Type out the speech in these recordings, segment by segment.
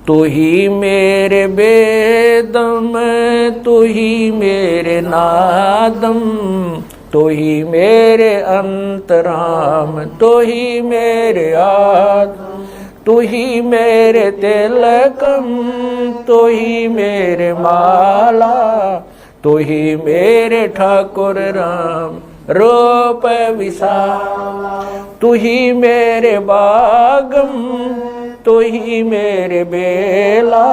तू ही मेरे बेदम, तू ही मेरे नादम, तू ही मेरे अंतराम, तू ही मेरे आत्म, तू ही मेरे तिलकम, तू ही मेरे माला, तू ही मेरे ठाकुर राम रूप विशाला। तू ही मेरे बागम, तू ही मेरे बेला,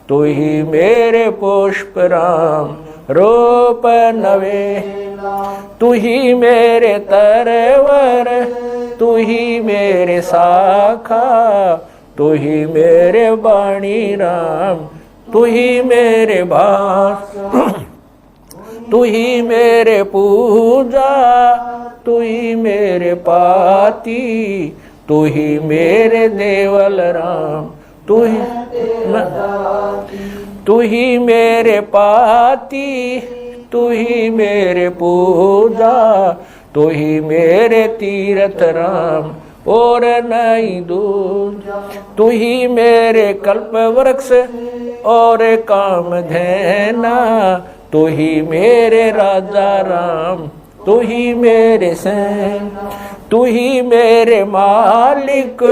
तू ही मेरे पुष्प राम रूप नवेला। तू ही मेरे तरवर, तू ही मेरे शाखा, तू ही मेरे वाणी राम, तू ही मेरे भास, तू ही मेरे पूजा, तू ही मेरे पाती, तू ही मेरे देवल राम, तू ही मेरे पाती, तू ही मेरे पूजा, तू ही मेरे तीर्थ राम और नहीं दूजा। तू ही मेरे कल्प वृक्ष और काम धैना, तू ही मेरे राजा राम, तू ही मेरे सैन, तू ही मेरे मालिक,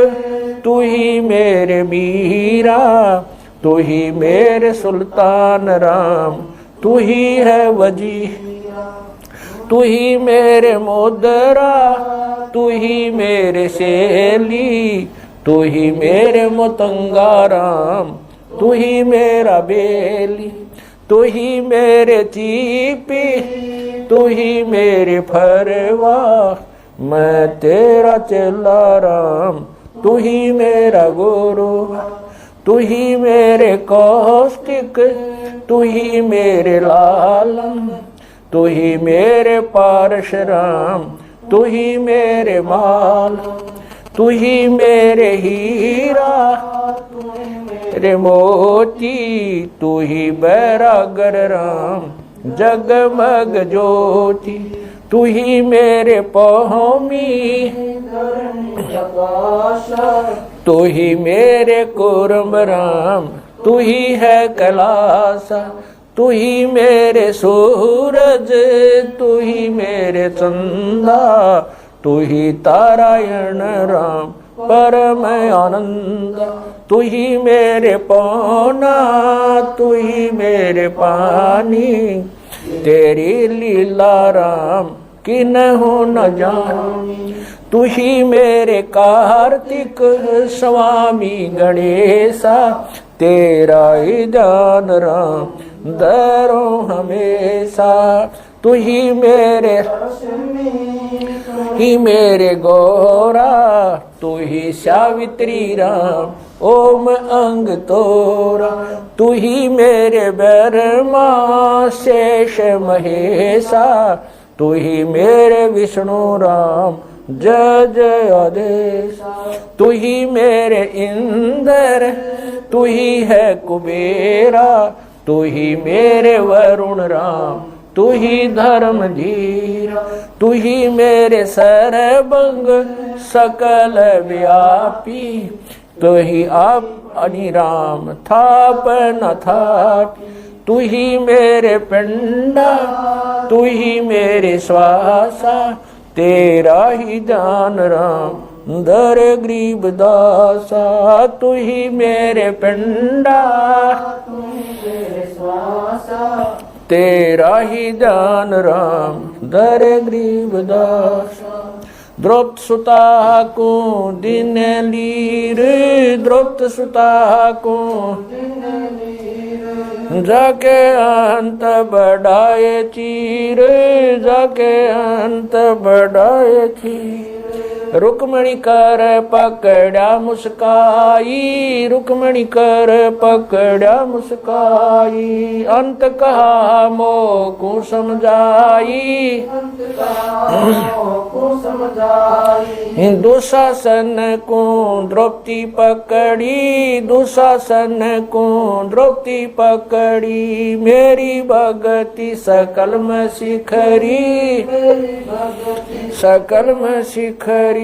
तू ही मेरे मीरा, तू ही मेरे सुल्तान राम, तू ही है वजी, तू ही मेरे मोदरा, तू ही मेरे शेली, तू ही मेरे मुतंगा राम, तू ही मेरा बेली, तू ही मेरे चीपी, तू ही मेरे फरवा, मैं तेरा चेला राम, तू ही मेरा गुरु, तू ही मेरे कौष्टिक, तू ही मेरे लालम, तू ही मेरे पारशुराम, तू ही मेरे माल, तू ही मेरे हीरा, मेरे मोती, तू ही बैरागर राम जगमग ज्योति, तू ही मेरे पौमी, तू ही मेरे कुर्म राम, तू ही है कैलासा, तू ही मेरे सूरज, तू ही मेरे चंदा, तू ही तारायण राम परम आनंद, तू ही मेरे पौना, तू ही मेरे पानी, तेरी लीला राम किन्हु न जानी। तू ही मेरे कार्तिक स्वामी गणेशा, तेरा ही ध्यान राम धरो हमेशा। तू ही मेरे गौरा, तू ही सावित्री राम ओम अंग तोरा, तू ही मेरे ब्रह्मा शेष महेशा, तू ही मेरे विष्णु राम जय जय आदेश। तू ही मेरे इंद्र, तू ही है कुबेरा, तू ही मेरे वरुण राम, तू ही धर्म धीरा, तू ही मेरे सर्वंग सकल व्यापी, तू ही आप अनिराम थाप न थापी। तू ही मेरे पिंडा, तू ही मेरे श्वासा, तेरा ही जान राम दर गरीब दासा। तू ही मेरे पिंडा, तू ही मेरे श्वासा, तेरा ही जान राम दर गरीब दासा। द्रौपद सुता को दिन लीर, द्रौपद सुता को जाके अंत बढ़ाए चीर, जाके अंत बढ़ाए चीर। रुक्मणी कर पकड़ा मुस्काई, रुक्मणी कर पकड़ा मुस्काई, अंत कहा मोह को समझाई, दुशासन को द्रौपदी पकड़ी, दुशासन को द्रौपदी पकड़ी, मेरी भगति सकल में शिखरी, सकल में शिखरी।